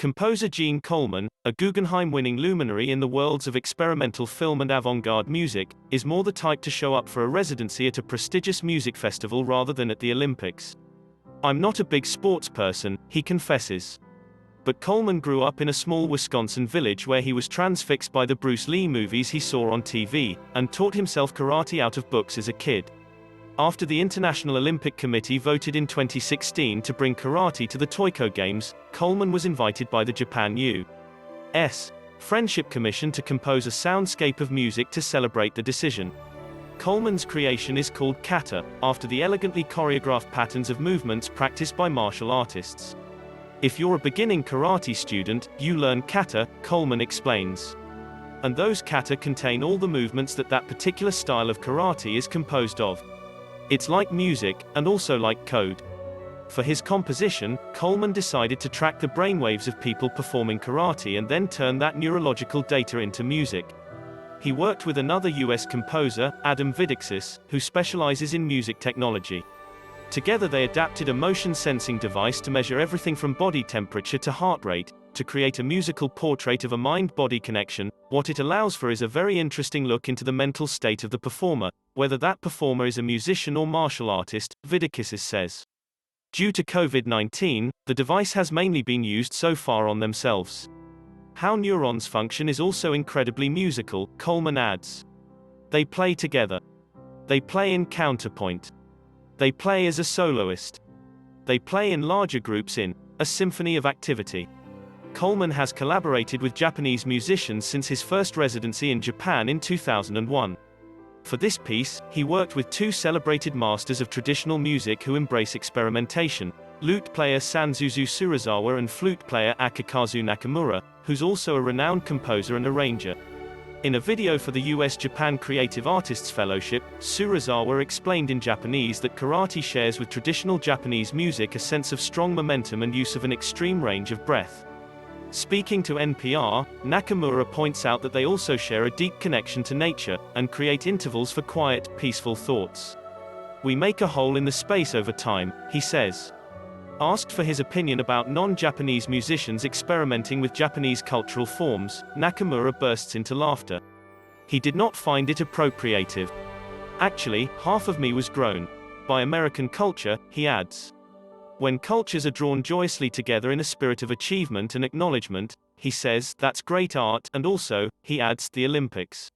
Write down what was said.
Composer Gene Coleman, a Guggenheim-winning luminary in the worlds of experimental film and avant-garde music, is more the type to show up for a residency at a prestigious music festival rather than at the Olympics. "I'm not a big sports person," he confesses. But Coleman grew up in a small Wisconsin village where he was transfixed by the Bruce Lee movies he saw on TV, and taught himself karate out of books as a kid. After the International Olympic Committee voted in 2016 to bring karate to the Toyko Games, Coleman was invited by the Japan U.S. Friendship Commission to compose a soundscape of music to celebrate the decision. Coleman's creation is called KATA, after the elegantly choreographed patterns of movements practiced by martial artists. "If you're a beginning karate student, you learn KATA," Coleman explains. "And those KATA contain all the movements that particular style of karate is composed of. It's like music, and also like code." For his composition, Coleman decided to track the brainwaves of people performing karate and then turn that neurological data into music. He worked with another US composer, Vidiksis, who specializes in music technology. Together they adapted a motion sensing device to measure everything from body temperature to heart rate, to create a musical portrait of a mind-body connection. What it allows for is a very interesting look into the mental state of the performer, whether that performer is a musician or martial artist, Vidikisis says. Due to COVID-19, the device has mainly been used so far on themselves. How neurons function is also incredibly musical, Coleman adds. They play together. They play in counterpoint. They play as a soloist. They play in larger groups in a symphony of activity. Coleman has collaborated with Japanese musicians since his first residency in Japan in 2001. For this piece, he worked with two celebrated masters of traditional music who embrace experimentation, lute player Sansuzu Tsuruzawa and flute player Akikazu Nakamura, who's also a renowned composer and arranger. In a video for the US-Japan Creative Artists Fellowship, Tsuruzawa explained in Japanese that karate shares with traditional Japanese music a sense of strong momentum and use of an extreme range of breath. Speaking to NPR, Nakamura points out that they also share a deep connection to nature, and create intervals for quiet, peaceful thoughts. "We make a hole in the space over time," he says. Asked for his opinion about non-Japanese musicians experimenting with Japanese cultural forms, Nakamura bursts into laughter. He did not find it appropriative. "Actually, half of me was grown by American culture," he adds. "When cultures are drawn joyously together in a spirit of achievement and acknowledgement," he says, "that's great art, and also," he adds, "the Olympics."